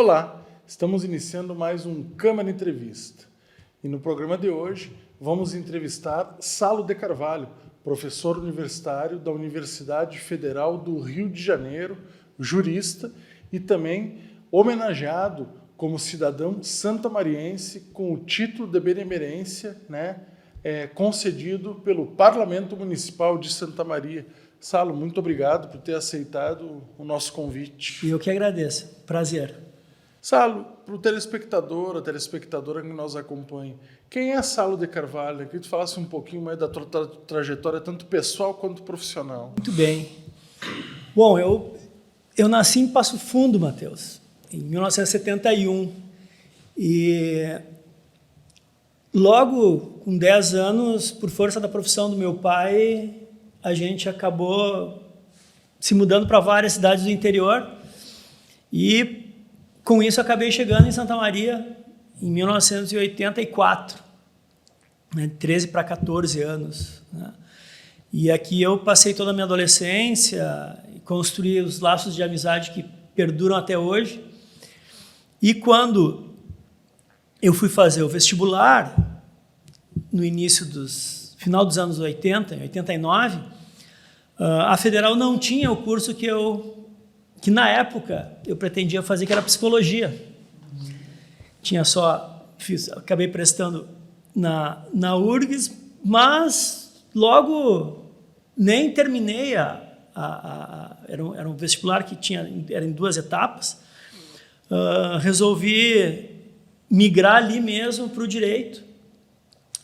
Olá, estamos iniciando mais um Câmara Entrevista. E no programa de hoje vamos entrevistar Salo de Carvalho, professor universitário da Universidade Federal do Rio de Janeiro, jurista e também homenageado como cidadão santamariense com o título de benemerência, concedido pelo Parlamento Municipal de Santa Maria. Salo, muito obrigado por ter aceitado o nosso convite. E eu que agradeço. Prazer. Salo, para o telespectador, a telespectadora que nos acompanha, quem é Salo de Carvalho? Eu queria que tu falasse um pouquinho mais da tua trajetória, tanto pessoal quanto profissional. Muito bem. Bom, eu nasci em Passo Fundo, Matheus, em 1971. E logo com 10 anos, por força da profissão do meu pai, a gente acabou se mudando para várias cidades do interior e com isso acabei chegando em Santa Maria em 1984, 13 para 14 anos. E aqui eu passei toda a minha adolescência e construí os laços de amizade que perduram até hoje. E quando eu fui fazer o vestibular, no final dos anos 80, em 89, a Federal não tinha o curso que na época eu pretendia fazer, que era psicologia. Acabei prestando na URGS, mas logo nem terminei era um vestibular que era em 2 etapas. Resolvi migrar ali mesmo para o direito,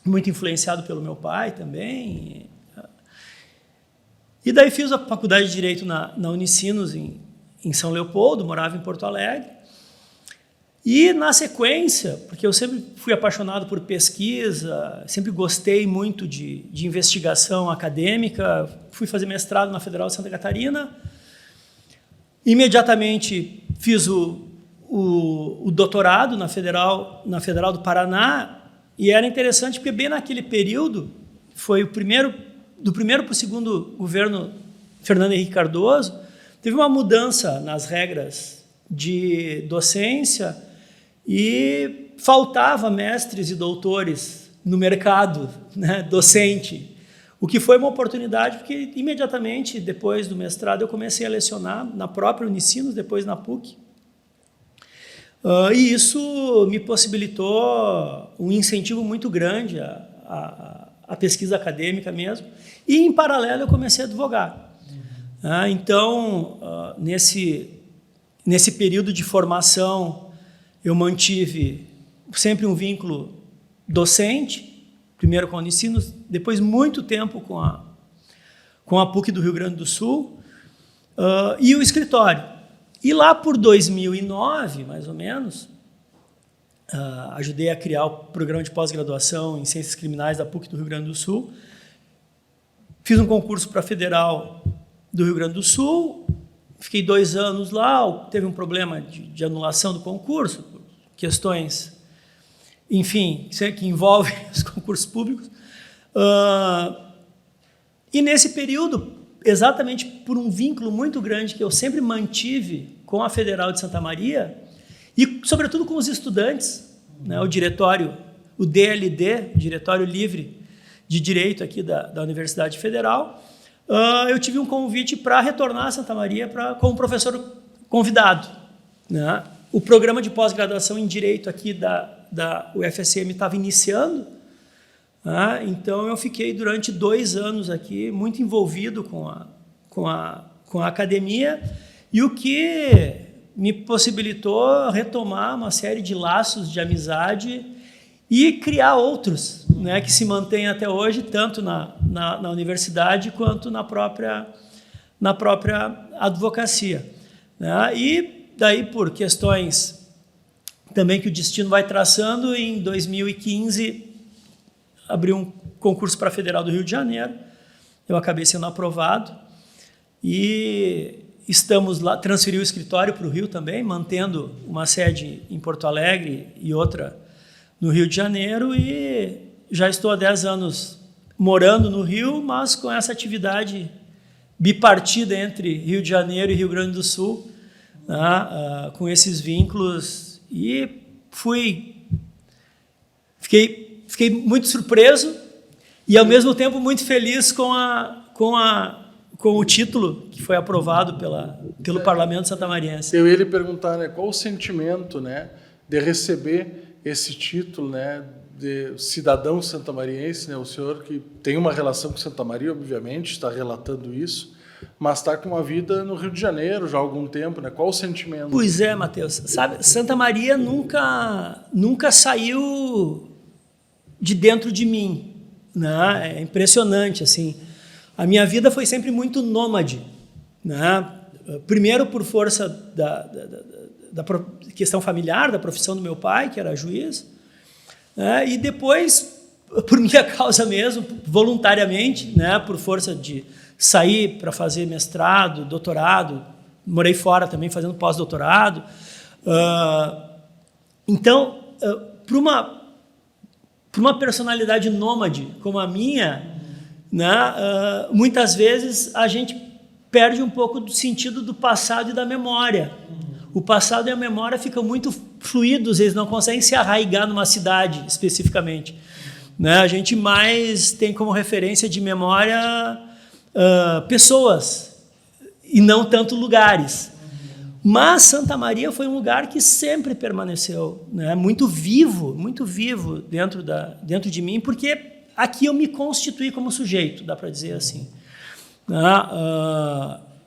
muito influenciado pelo meu pai também. E daí fiz a faculdade de Direito na Unicinos, em São Leopoldo, morava em Porto Alegre. E, na sequência, porque eu sempre fui apaixonado por pesquisa, sempre gostei muito de investigação acadêmica, fui fazer mestrado na Federal de Santa Catarina. Imediatamente fiz o doutorado na Federal do Paraná, e era interessante porque bem naquele período, foi do primeiro para o segundo governo Fernando Henrique Cardoso, teve uma mudança nas regras de docência e faltava mestres e doutores no mercado docente, o que foi uma oportunidade, porque imediatamente depois do mestrado eu comecei a lecionar na própria Unicinos, depois na PUC. E isso me possibilitou um incentivo muito grande à pesquisa acadêmica mesmo, e em paralelo eu comecei a advogar. Então, nesse período de formação, eu mantive sempre um vínculo docente, primeiro com a Unicinos, depois muito tempo com a PUC do Rio Grande do Sul, e o escritório. E lá por 2009, mais ou menos, ajudei a criar o programa de pós-graduação em Ciências Criminais da PUC do Rio Grande do Sul. Fiz um concurso para a Federal do Rio Grande do Sul, fiquei 2 anos lá, teve um problema de anulação do concurso, questões, enfim, que envolvem os concursos públicos. E nesse período, exatamente por um vínculo muito grande que eu sempre mantive com a Federal de Santa Maria, e sobretudo com os estudantes, o diretório, o DLD, Diretório Livre de Direito aqui da Universidade Federal, eu tive um convite para retornar a Santa Maria como professor convidado. O programa de pós-graduação em Direito aqui da UFSM estava iniciando, então eu fiquei durante 2 anos aqui muito envolvido com a academia, e o que me possibilitou retomar uma série de laços de amizade e criar outros, que se mantêm até hoje, tanto na universidade quanto na própria advocacia. E daí, por questões também que o destino vai traçando, em 2015, abri um concurso para a Federal do Rio de Janeiro, eu acabei sendo aprovado, e estamos lá, transferi o escritório para o Rio também, mantendo uma sede em Porto Alegre e outra no Rio de Janeiro, e já estou há 10 anos morando no Rio, mas com essa atividade bipartida entre Rio de Janeiro e Rio Grande do Sul, né, com esses vínculos, e fiquei muito surpreso e, ao mesmo tempo, muito feliz com o título que foi aprovado pelo Parlamento santamariense. Eu ia lhe perguntar, né, qual o sentimento, né, de receber esse título, né, de cidadão santamariense, né, o senhor que tem uma relação com Santa Maria, obviamente, está relatando isso, mas está com uma vida no Rio de Janeiro já há algum tempo, né? Qual o sentimento? Pois é, Matheus. Sabe, Santa Maria nunca saiu de dentro de mim, né? É impressionante, assim. A minha vida foi sempre muito nômade, né? Primeiro por força da questão familiar, da profissão do meu pai, que era juiz, né? E depois, por minha causa mesmo, voluntariamente, né? Por força de sair para fazer mestrado, doutorado, morei fora também fazendo pós-doutorado. Então, para uma personalidade nômade como a minha, né, muitas vezes a gente perde um pouco do sentido do passado e da memória. O passado e a memória ficam muito fluidos, eles não conseguem se arraigar numa cidade especificamente, né? A gente mais tem como referência de memória pessoas e não tanto lugares. Mas Santa Maria foi um lugar que sempre permaneceu, né, muito vivo dentro de mim, porque aqui eu me constituí como sujeito, dá para dizer assim.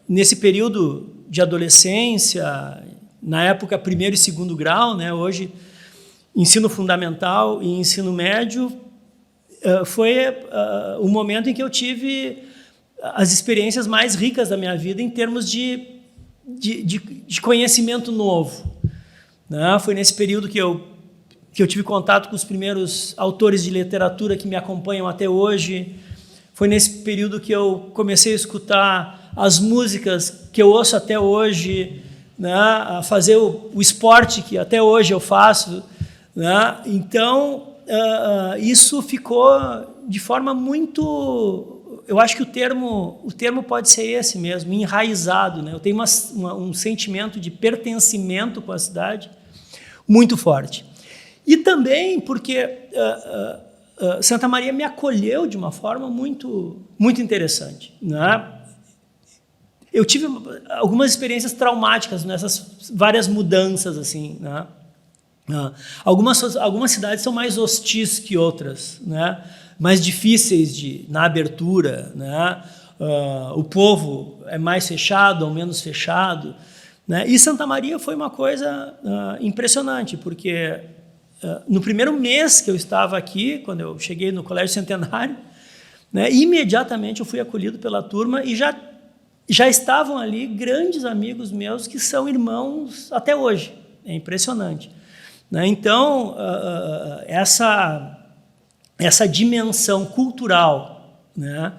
Nesse período de adolescência, na época primeiro e segundo grau, né, hoje ensino fundamental e ensino médio, foi o momento em que eu tive as experiências mais ricas da minha vida em termos de conhecimento novo, né? Foi nesse período que eu tive contato com os primeiros autores de literatura que me acompanham até hoje. Foi nesse período que eu comecei a escutar as músicas que eu ouço até hoje, né? A fazer o esporte que até hoje eu faço, né? Então, isso ficou de forma muito... Eu acho que o termo pode ser esse mesmo, enraizado, né? Eu tenho um sentimento de pertencimento com a cidade muito forte. E também porque Santa Maria me acolheu de uma forma muito, muito interessante, né? Eu tive algumas experiências traumáticas nessas várias mudanças, assim, né? Algumas cidades são mais hostis que outras, né? Mais difíceis na abertura, né? O povo é mais fechado ou menos fechado, né? E Santa Maria foi uma coisa impressionante, porque no primeiro mês que eu estava aqui, quando eu cheguei no Colégio Centenário, né, imediatamente eu fui acolhido pela turma e já estavam ali grandes amigos meus que são irmãos até hoje. É impressionante, né? Então, essa dimensão cultural, né,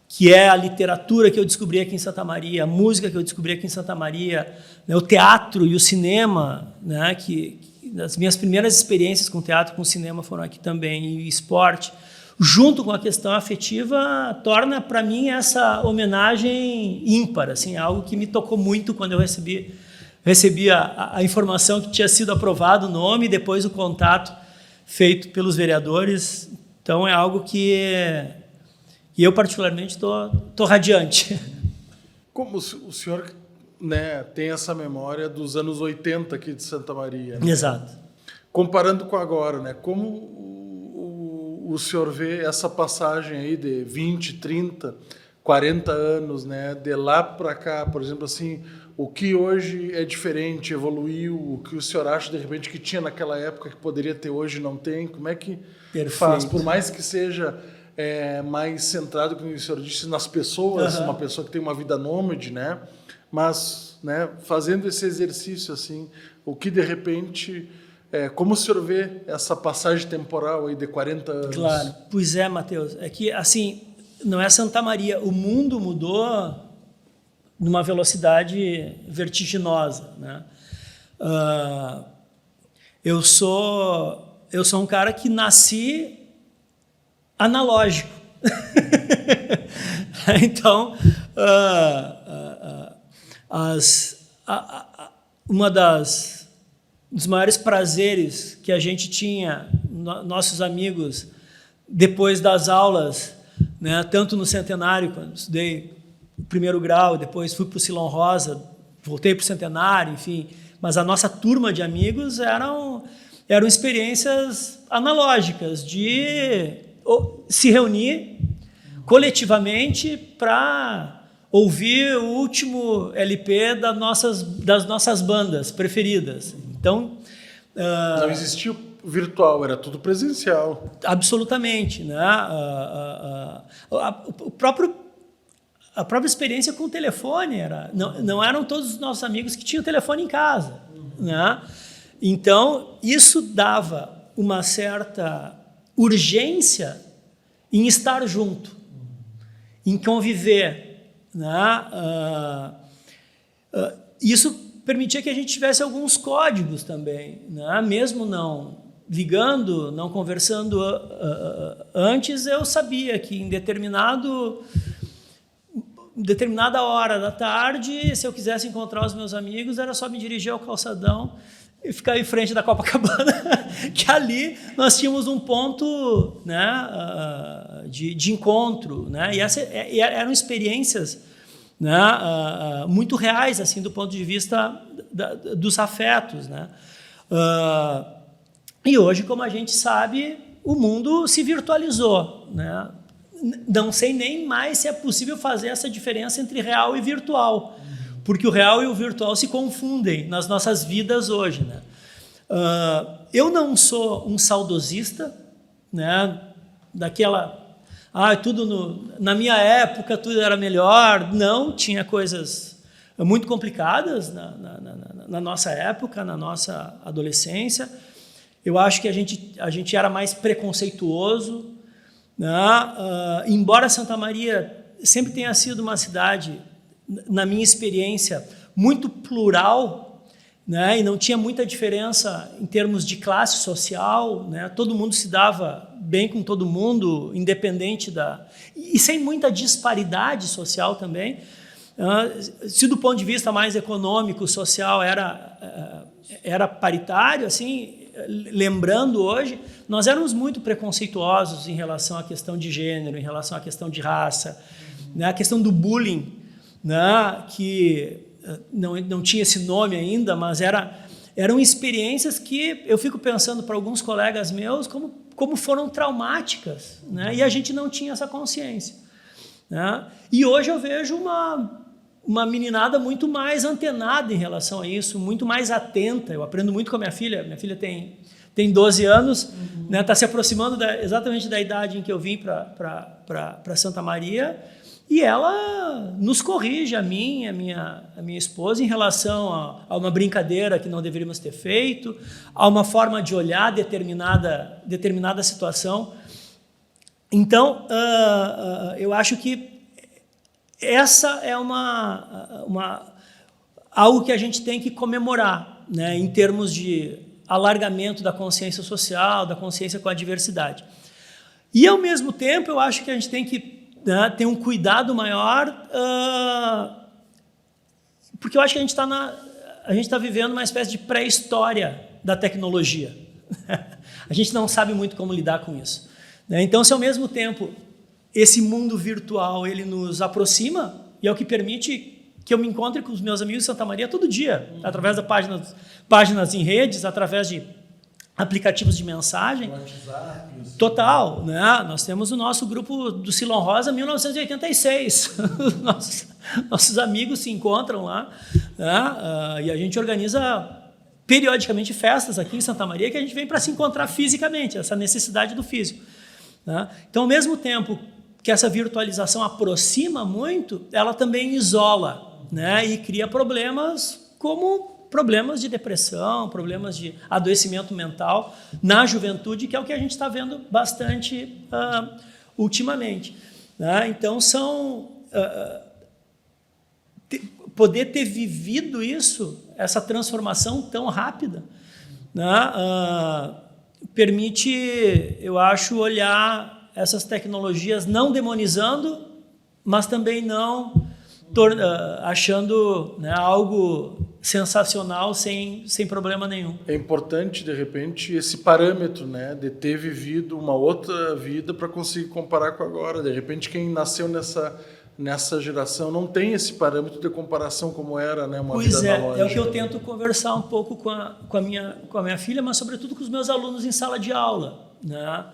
que é a literatura que eu descobri aqui em Santa Maria, a música que eu descobri aqui em Santa Maria, né, o teatro e o cinema, né, que as minhas primeiras experiências com teatro e com cinema foram aqui também, e esporte, junto com a questão afetiva, torna para mim essa homenagem ímpar, assim, algo que me tocou muito quando eu recebi a informação que tinha sido aprovado o nome e depois o contato feito pelos vereadores. Então, é algo que eu, particularmente, estou radiante. Como o senhor, né, tem essa memória dos anos 80 aqui de Santa Maria, né? Exato. Comparando com agora, né, como o senhor vê essa passagem aí de 20, 30, 40 anos, né, de lá para cá, por exemplo, assim, o que hoje é diferente, evoluiu, o que o senhor acha, de repente, que tinha naquela época que poderia ter hoje e não tem? Como é que faz? Por mais que seja mais centrado, como o senhor disse, nas pessoas, uma pessoa que tem uma vida nômade, né? Mas, né, fazendo esse exercício, assim, o que, de repente... como o senhor vê essa passagem temporal aí de 40 anos? Claro. Pois é, Matheus. É que, assim, não é Santa Maria. O mundo mudou numa velocidade vertiginosa, né? Eu sou um cara que nasci analógico. Então, dos maiores prazeres que a gente tinha, nossos amigos, depois das aulas, né, tanto no Centenário, quando estudei o primeiro grau, depois fui para o Silão Rosa, voltei para o Centenário, enfim, mas a nossa turma de amigos eram experiências analógicas de se reunir coletivamente para ouvir o último LP das nossas bandas preferidas. Então, não existia o virtual, era tudo presencial. Absolutamente, né? A própria experiência com o telefone não eram todos os nossos amigos que tinham telefone em casa, né? Então, isso dava uma certa urgência em estar junto, em conviver, né? Isso permitia que a gente tivesse alguns códigos também, né? Mesmo não ligando, não conversando antes, eu sabia que em determinada hora da tarde, se eu quisesse encontrar os meus amigos, era só me dirigir ao calçadão e ficar em frente da Copacabana, que ali nós tínhamos um ponto, né, de encontro, né? E eram experiências, né, muito reais, assim, do ponto de vista dos afetos, né? E hoje, como a gente sabe, o mundo se virtualizou, né? Não sei nem mais se é possível fazer essa diferença entre real e virtual, porque o real e o virtual se confundem nas nossas vidas hoje, né? Eu não sou um saudosista, né? Daquela, na minha época tudo era melhor. Não, tinha coisas muito complicadas na nossa época, na nossa adolescência. Eu acho que a gente era mais preconceituoso, né? Embora Santa Maria sempre tenha sido uma cidade, na minha experiência, muito plural, né? E não tinha muita diferença em termos de classe social, né? Todo mundo se dava bem com todo mundo, independente e sem muita disparidade social também. Se do ponto de vista mais econômico, social, era paritário, assim, lembrando hoje, nós éramos muito preconceituosos em relação à questão de gênero, em relação à questão de raça, né? A questão do bullying, né? Que não tinha esse nome ainda, mas eram experiências que eu fico pensando para alguns colegas meus como foram traumáticas, né? E a gente não tinha essa consciência, né? E hoje eu vejo uma meninada muito mais antenada em relação a isso, muito mais atenta. Eu aprendo muito com a minha filha tem 12 anos, né? Está se aproximando exatamente da idade em que eu vim para Santa Maria, e ela nos corrige, a minha esposa, em relação a uma brincadeira que não deveríamos ter feito, a uma forma de olhar determinada situação. Então, eu acho que essa é algo que a gente tem que comemorar, né, em termos de alargamento da consciência social, da consciência com a diversidade. E, ao mesmo tempo, eu acho que a gente tem que, né, ter um cuidado maior, porque eu acho que a gente está vivendo uma espécie de pré-história da tecnologia. A gente não sabe muito como lidar com isso, né? Então, se ao mesmo tempo esse mundo virtual ele nos aproxima, e é o que permite que eu me encontre com os meus amigos de Santa Maria todo dia, através das páginas em redes, através de aplicativos de mensagem. WhatsApp. Total, né? Nós temos o nosso grupo do Silão Rosa 1986. Nossos amigos se encontram lá, né? E a gente organiza periodicamente festas aqui em Santa Maria que a gente vem para se encontrar fisicamente, essa necessidade do físico, né? Então, ao mesmo tempo que essa virtualização aproxima muito, ela também isola, né? E cria problemas como problemas de depressão, problemas de adoecimento mental na juventude, que é o que a gente está vendo bastante ultimamente, né? Então, poder ter vivido isso, essa transformação tão rápida, né? Permite, eu acho, olhar essas tecnologias não demonizando, mas também não achando, né, algo sensacional, sem problema nenhum. É importante, de repente, esse parâmetro, né, de ter vivido uma outra vida para conseguir comparar com agora. De repente, quem nasceu nessa geração não tem esse parâmetro de comparação como era, né, uma vida analógica. É o que eu tento conversar um pouco com a minha filha, mas sobretudo com os meus alunos em sala de aula, né?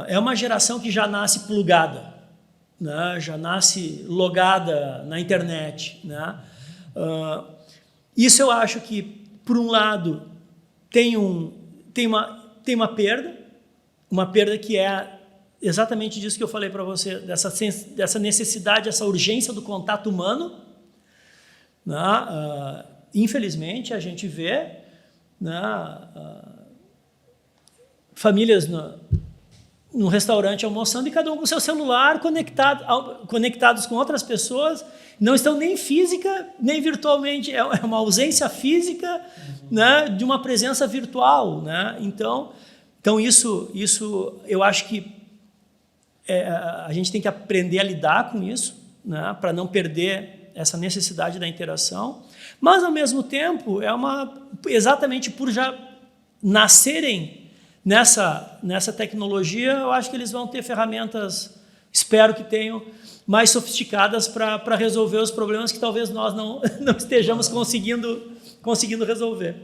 É uma geração que já nasce plugada, né? Já nasce logada na internet, né? Isso eu acho que, por um lado, tem uma perda que é exatamente disso que eu falei para você, dessa necessidade, essa urgência do contato humano, né? Infelizmente, a gente vê, né, famílias no restaurante almoçando e cada um com seu celular conectados com outras pessoas, não estão nem física nem virtualmente, é uma ausência física, né, de uma presença virtual, né? Então isso eu acho que a gente tem que aprender a lidar com isso, né, para não perder essa necessidade da interação, mas ao mesmo tempo exatamente por já nascerem nessa tecnologia, eu acho que eles vão ter ferramentas, espero que tenham, mais sofisticadas para resolver os problemas que talvez nós não estejamos conseguindo resolver.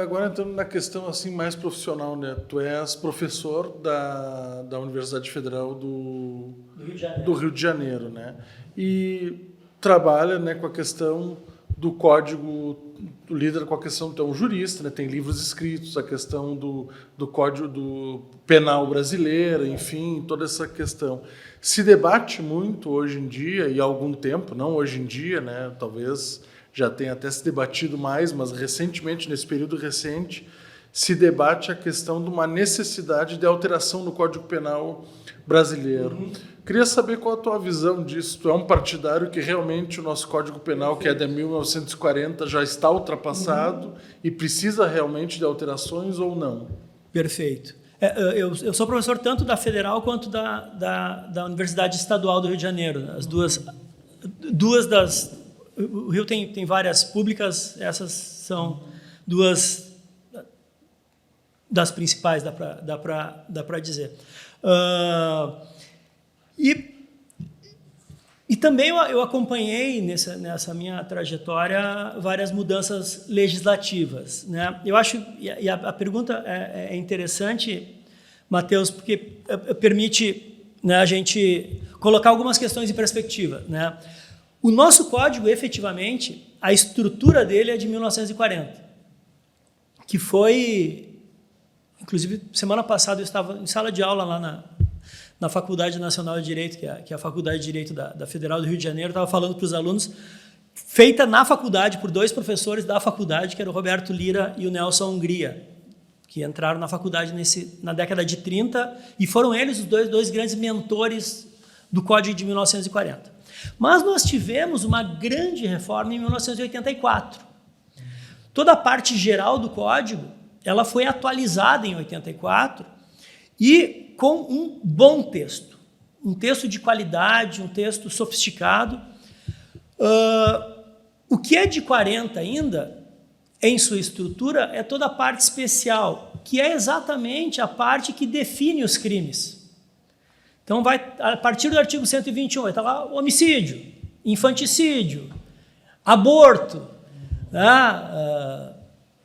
Agora entrando na questão assim mais profissional, né? Tu és professor da Universidade Federal do Rio de Janeiro, né? E trabalha, né, com a questão do código, lida com a questão, tu é um jurista, né? Tem livros escritos, a questão do código do penal brasileiro, enfim, toda essa questão. Se debate muito hoje em dia, e há algum tempo, não hoje em dia, né? Talvez já tenha até se debatido mais, mas recentemente, nesse período recente, se debate a questão de uma necessidade de alteração no Código Penal brasileiro. Queria saber qual a tua visão disso. Tu é um partidário que realmente o nosso Código Penal, que é de 1940, já está ultrapassado e precisa realmente de alterações ou não? Perfeito. Eu sou professor tanto da Federal quanto da Universidade Estadual do Rio de Janeiro. As duas das... O Rio tem várias públicas, essas são duas das principais, dá para dizer. E também eu acompanhei nessa minha trajetória várias mudanças legislativas, né? Eu acho, e a pergunta é interessante, Matheus, porque permite, né, a gente colocar algumas questões em perspectiva, né? O nosso código, efetivamente, a estrutura dele é de 1940, que foi, inclusive, semana passada eu estava em sala de aula lá na Faculdade Nacional de Direito, que é a Faculdade de Direito da Federal do Rio de Janeiro, estava falando para os alunos, feita na faculdade por dois professores da faculdade, que eram o Roberto Lira e o Nelson Hungria, que entraram na faculdade na década de 30, e foram eles os dois grandes mentores do Código de 1940. Mas nós tivemos uma grande reforma em 1984. Toda a parte geral do Código, ela foi atualizada em 84 e com um bom texto, um texto de qualidade, um texto sofisticado. O que é de 40 ainda, em sua estrutura, é toda a parte especial, que é exatamente a parte que define os crimes. Então, a partir do artigo 121, vai estar lá homicídio, infanticídio, aborto, né,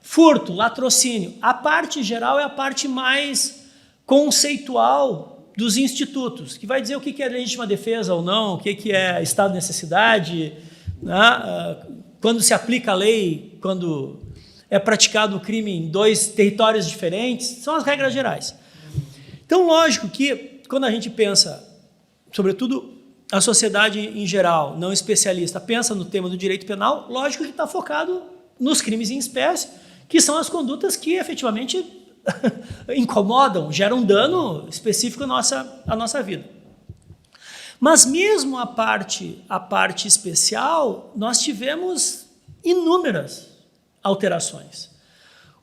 furto, latrocínio. A parte geral é a parte mais conceitual dos institutos, que vai dizer o que é legítima defesa ou não, o que é estado de necessidade, né, quando se aplica a lei, quando é praticado o crime em dois territórios diferentes, são as regras gerais. Então, lógico que quando a gente pensa, sobretudo a sociedade em geral, não especialista, pensa no tema do direito penal, lógico que está focado nos crimes em espécie, que são as condutas que efetivamente incomodam, geram dano específico à nossa vida. Mas mesmo a parte especial, nós tivemos inúmeras alterações.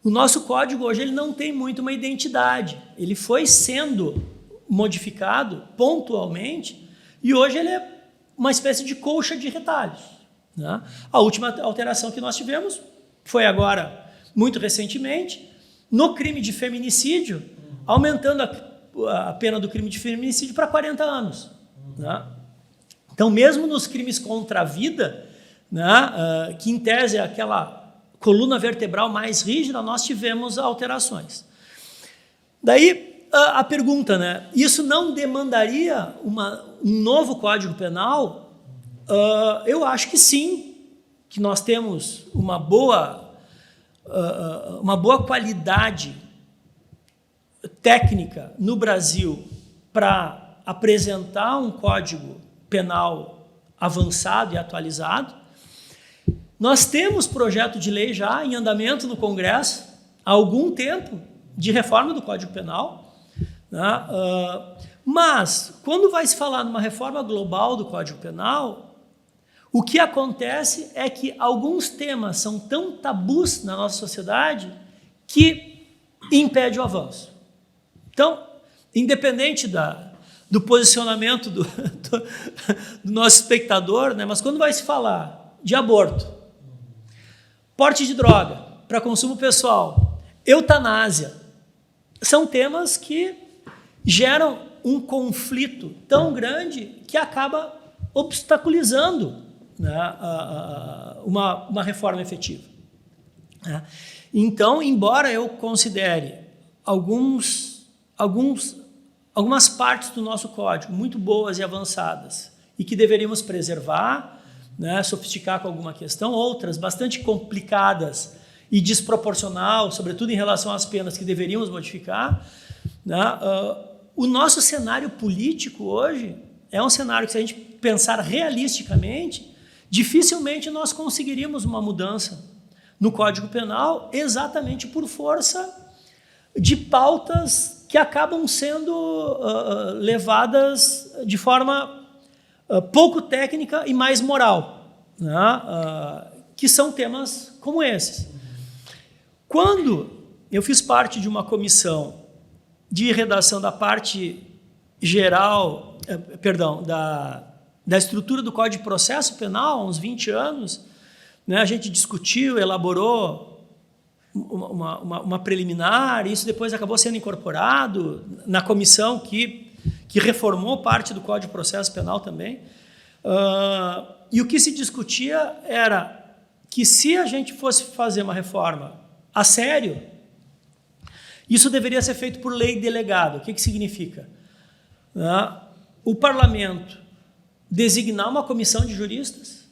O nosso código hoje ele não tem muito uma identidade, ele foi sendo modificado pontualmente e hoje ele é uma espécie de colcha de retalhos. né? A última alteração que nós tivemos foi agora, muito recentemente, no crime de feminicídio, aumentando a pena do crime de feminicídio para 40 anos. Né? Então, mesmo nos crimes contra a vida, né, que em tese é aquela coluna vertebral mais rígida, nós tivemos alterações. Daí a pergunta, né, isso não demandaria um novo Código Penal? Eu acho que sim, que nós temos uma boa qualidade técnica no Brasil para apresentar um Código Penal avançado e atualizado. Nós temos projeto de lei já em andamento no Congresso há algum tempo de reforma do Código Penal, né? Mas, quando vai se falar numa reforma global do Código Penal, o que acontece é que alguns temas são tão tabus na nossa sociedade que impede o avanço. Então, independente do posicionamento do nosso espectador, né, mas quando vai se falar de aborto, porte de droga para consumo pessoal, eutanásia, são temas que geram um conflito tão grande que acaba obstaculizando, né, uma reforma efetiva. Né? Então, embora eu considere algumas partes do nosso código muito boas e avançadas e que deveríamos preservar, né, sofisticar com alguma questão, outras bastante complicadas e desproporcional, sobretudo em relação às penas que deveríamos modificar, né, o nosso cenário político hoje é um cenário que, se a gente pensar realisticamente, dificilmente nós conseguiríamos uma mudança no Código Penal exatamente por força de pautas que acabam sendo levadas de forma pouco técnica e mais moral, né? Que são temas como esses. Quando eu fiz parte de uma comissão de redação da parte geral, da estrutura do Código de Processo Penal, há uns 20 anos, né, a gente discutiu, elaborou uma preliminar, e isso depois acabou sendo incorporado na comissão que reformou parte do Código de Processo Penal também. E o que se discutia era que, se a gente fosse fazer uma reforma a sério, isso deveria ser feito por lei delegada. O que significa? O parlamento designar uma comissão de juristas,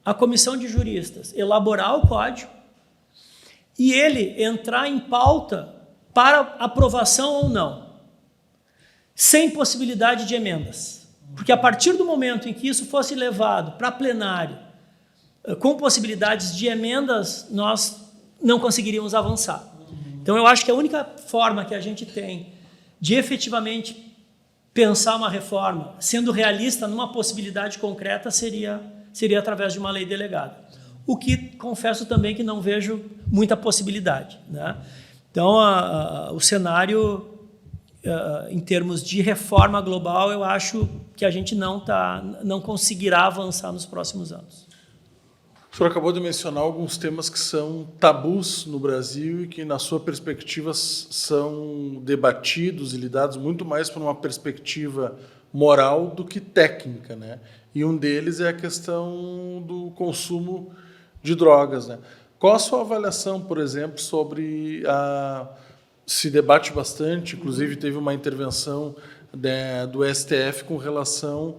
a comissão de juristas elaborar o código e ele entrar em pauta para aprovação ou não, sem possibilidade de emendas. Porque a partir do momento em que isso fosse levado para plenário, com possibilidades de emendas, nós não conseguiríamos avançar. Então, eu acho que a única forma que a gente tem de efetivamente pensar uma reforma, sendo realista numa possibilidade concreta, seria através de uma lei delegada. O que, confesso também, que não vejo muita possibilidade, né? Então, o cenário, em termos de reforma global, eu acho que a gente não conseguirá avançar nos próximos anos. O senhor acabou de mencionar alguns temas que são tabus no Brasil e que, na sua perspectiva, são debatidos e lidados muito mais por uma perspectiva moral do que técnica, né? E um deles é a questão do consumo de drogas, né? Qual a sua avaliação, por exemplo, sobre se debate bastante, inclusive teve uma intervenção do STF com relação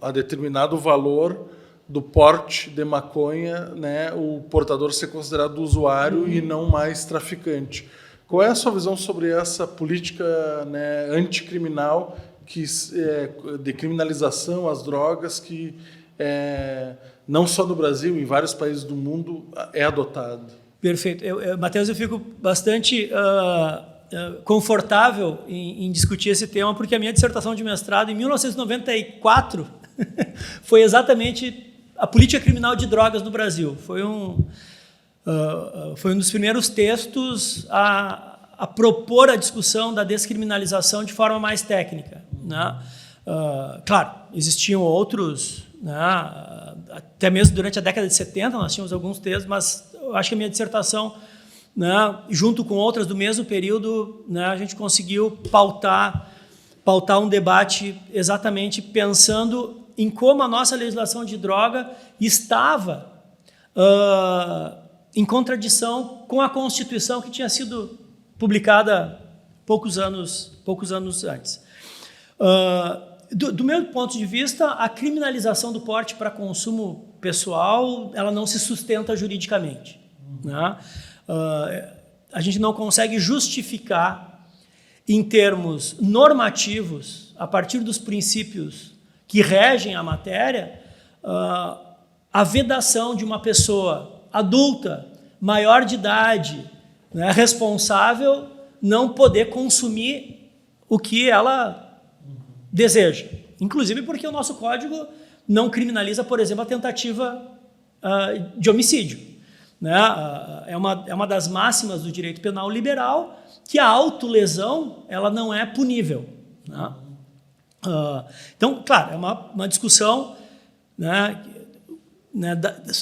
a determinado valor do porte de maconha, né, o portador ser considerado usuário e não mais traficante. Qual é a sua visão sobre essa política, né, anticriminal, de criminalização às drogas, que não só no Brasil, em vários países do mundo é adotado? Perfeito. Matheus, eu fico bastante confortável em discutir esse tema, porque a minha dissertação de mestrado, em 1994, foi exatamente a política criminal de drogas no Brasil. Foi um dos primeiros textos a propor a discussão da descriminalização de forma mais técnica, né? Claro, existiam outros né? Até mesmo durante a década de 70 nós tínhamos alguns textos, mas eu acho que a minha dissertação, né, junto com outras do mesmo período, né, a gente conseguiu pautar um debate exatamente pensando em como a nossa legislação de droga estava em contradição com a Constituição que tinha sido publicada poucos anos antes. Do meu ponto de vista, a criminalização do porte para consumo pessoal, ela não se sustenta juridicamente, né? A gente não consegue justificar em termos normativos, a partir dos princípios que regem a matéria, a vedação de uma pessoa adulta, maior de idade, né, responsável, não poder consumir o que ela deseja. Inclusive porque o nosso código não criminaliza, por exemplo, a tentativa de homicídio, né? É uma das máximas do direito penal liberal que a autolesão ela não é punível, né? Então, claro, é uma discussão, né,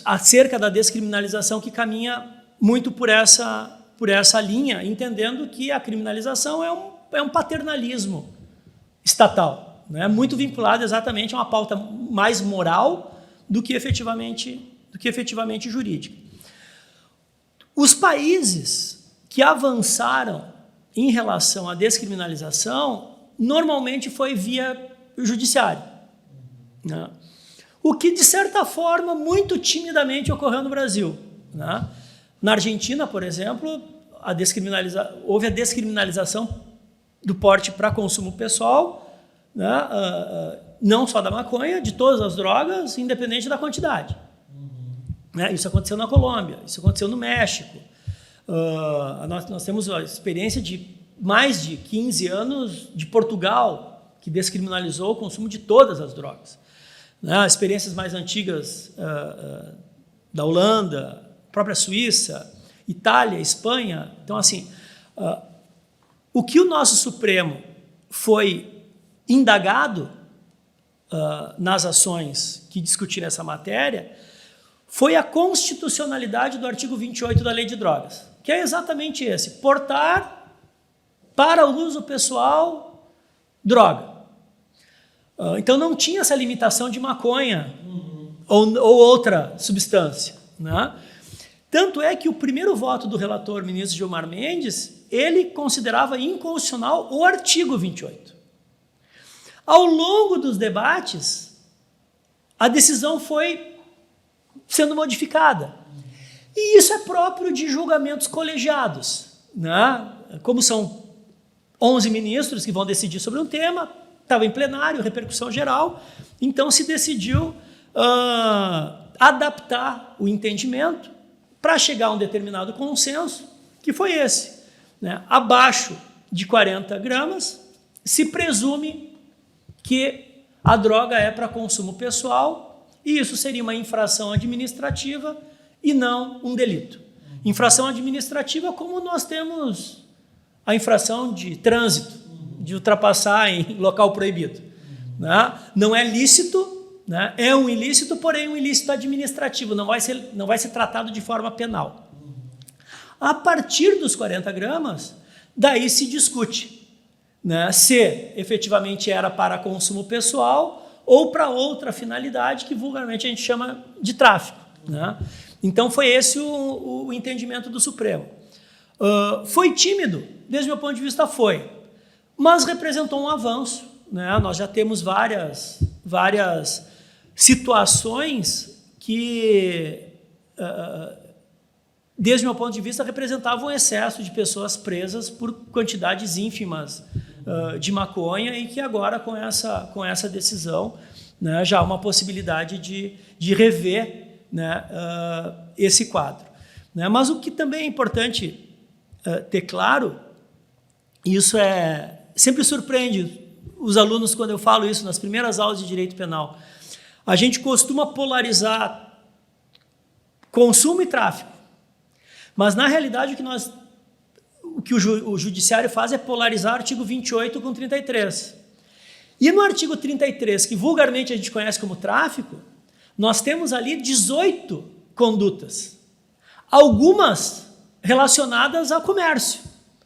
acerca da descriminalização que caminha muito por essa linha, entendendo que a criminalização é um paternalismo estatal, né, muito vinculado exatamente a uma pauta mais moral do que efetivamente jurídica. Os países que avançaram em relação à descriminalização normalmente foi via judiciário, né? O que, de certa forma, muito timidamente ocorreu no Brasil, né? Na Argentina, por exemplo, houve a descriminalização do porte para consumo pessoal, né? Não só da maconha, de todas as drogas, independente da quantidade. Né? Isso aconteceu na Colômbia, isso aconteceu no México. Nós temos a experiência de mais de 15 anos de Portugal, que descriminalizou o consumo de todas as drogas. Né? Experiências mais antigas da Holanda, própria Suíça, Itália, Espanha. Então, assim, o que o nosso Supremo foi indagado nas ações que discutiram essa matéria foi a constitucionalidade do artigo 28 da Lei de Drogas, que é exatamente esse: portar para o uso pessoal droga. Então não tinha essa limitação de maconha ou outra substância, né? Tanto é que o primeiro voto do relator, ministro Gilmar Mendes, ele considerava inconstitucional o artigo 28. Ao longo dos debates, a decisão foi sendo modificada. E isso é próprio de julgamentos colegiados, né? Como são 11 ministros que vão decidir sobre um tema, estava em plenário, repercussão geral, então se decidiu adaptar o entendimento para chegar a um determinado consenso, que foi esse, né? Abaixo de 40 gramas, se presume que a droga é para consumo pessoal, e isso seria uma infração administrativa e não um delito. Infração administrativa, como nós temos a infração de trânsito, de ultrapassar em local proibido, né? Não é lícito, né? É um ilícito, porém um ilícito administrativo, não vai ser tratado de forma penal. A partir dos 40 gramas, daí se discute, né, se efetivamente era para consumo pessoal ou para outra finalidade que vulgarmente a gente chama de tráfico, né? Então foi esse o entendimento do Supremo. Foi tímido, desde o meu ponto de vista foi, mas representou um avanço, né? Nós já temos várias situações que, desde o meu ponto de vista, representavam um excesso de pessoas presas por quantidades ínfimas de maconha e que agora, com essa decisão, né, já há uma possibilidade de rever, né, esse quadro. Né? Mas o que também é importante ter claro, e isso sempre surpreende os alunos quando eu falo isso nas primeiras aulas de direito penal, a gente costuma polarizar consumo e tráfico, mas na realidade o que o judiciário faz é polarizar o artigo 28 com 33. E no artigo 33, que vulgarmente a gente conhece como tráfico, nós temos ali 18 condutas, algumas relacionadas ao comércio,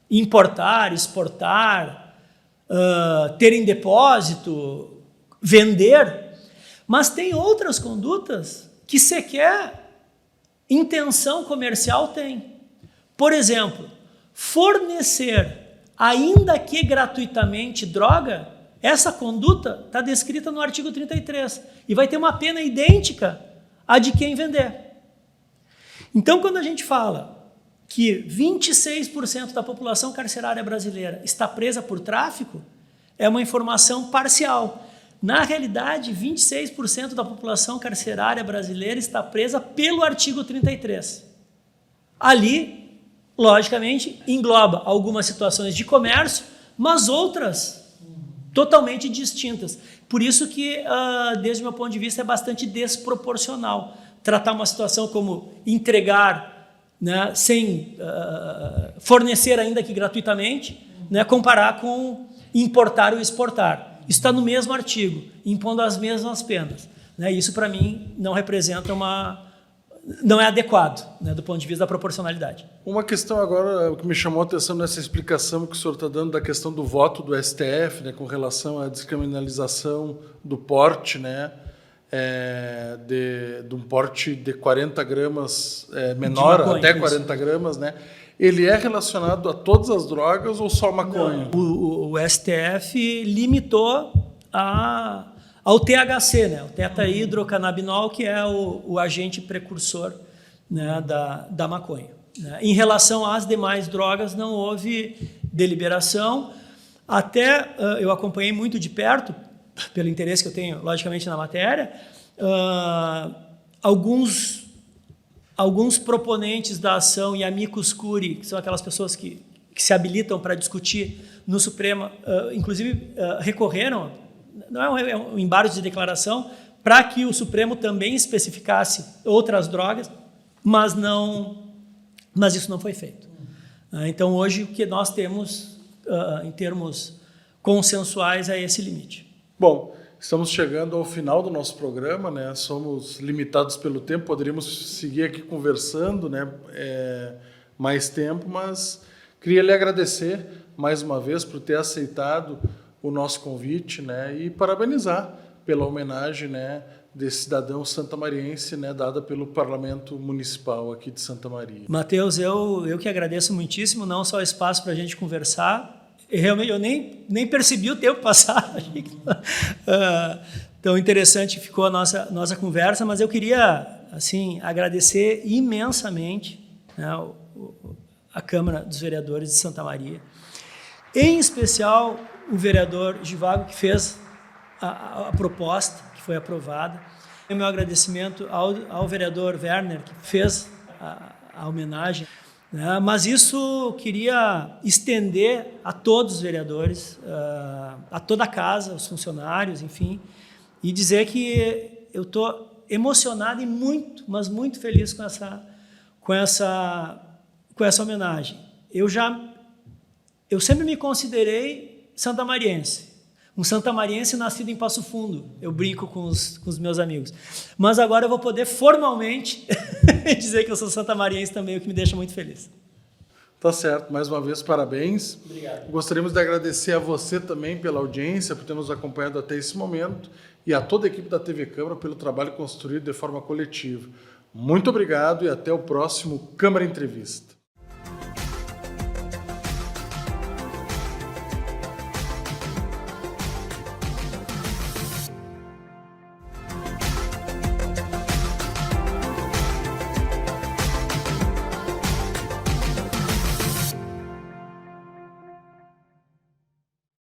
importar, exportar, ter em depósito, vender, mas tem outras condutas que sequer intenção comercial tem. Por exemplo, fornecer, ainda que gratuitamente, droga, essa conduta está descrita no artigo 33 e vai ter uma pena idêntica à de quem vender. Então, quando a gente fala que 26% da população carcerária brasileira está presa por tráfico, é uma informação parcial. Na realidade, 26% da população carcerária brasileira está presa pelo artigo 33. Ali, logicamente, engloba algumas situações de comércio, mas outras totalmente distintas. Por isso que, desde o meu ponto de vista, é bastante desproporcional tratar uma situação como entregar, né, sem fornecer ainda que gratuitamente, né, comparar com importar ou exportar. Isso está no mesmo artigo, impondo as mesmas penas. Né? Isso, para mim, não representa não é adequado, né, do ponto de vista da proporcionalidade. Uma questão agora que me chamou a atenção nessa explicação que o senhor está dando da questão do voto do STF, né, com relação à descriminalização do porte, né, de um porte de 40 gramas menor, maconha, até 40 gramas, né? Ele é relacionado a todas as drogas ou só maconha? Não, o STF limitou ao THC, né? O tetrahidrocannabinol, que é o agente precursor, né, da maconha. Né? Em relação às demais drogas, não houve deliberação. Até eu acompanhei muito de perto, pelo interesse que eu tenho, logicamente, na matéria, alguns proponentes da ação e amicus curiae, que são aquelas pessoas que se habilitam para discutir no Supremo, inclusive recorreram, não é um embargo de declaração, para que o Supremo também especificasse outras drogas, mas isso não foi feito. Então, hoje, o que nós temos, em termos consensuais, é esse limite. Bom, estamos chegando ao final do nosso programa, né? Somos limitados pelo tempo, poderíamos seguir aqui conversando, né? Mais tempo, mas queria lhe agradecer mais uma vez por ter aceitado o nosso convite, né? E parabenizar pela homenagem, né, desse cidadão santamariense, né, dada pelo Parlamento Municipal aqui de Santa Maria. Matheus, eu que agradeço muitíssimo, não só o espaço para a gente conversar. Realmente, eu nem percebi o tempo passar. Tão interessante ficou a nossa conversa, mas eu queria, assim, agradecer imensamente, né, a Câmara dos Vereadores de Santa Maria, em especial o vereador Givago, que fez a proposta, que foi aprovada. O meu agradecimento ao vereador Werner, que fez a homenagem. Mas isso queria estender a todos os vereadores, a toda a casa, os funcionários, enfim, e dizer que eu estou emocionado e muito, mas muito feliz com essa homenagem. Eu sempre me considerei santamariense, um santamariense nascido em Passo Fundo, eu brinco com os meus amigos. Mas agora eu vou poder formalmente dizer que eu sou santamariense também, o que me deixa muito feliz. Tá certo, mais uma vez, parabéns. Obrigado. Gostaríamos de agradecer a você também pela audiência, por ter nos acompanhado até esse momento, e a toda a equipe da TV Câmara pelo trabalho construído de forma coletiva. Muito obrigado e até o próximo Câmara Entrevista.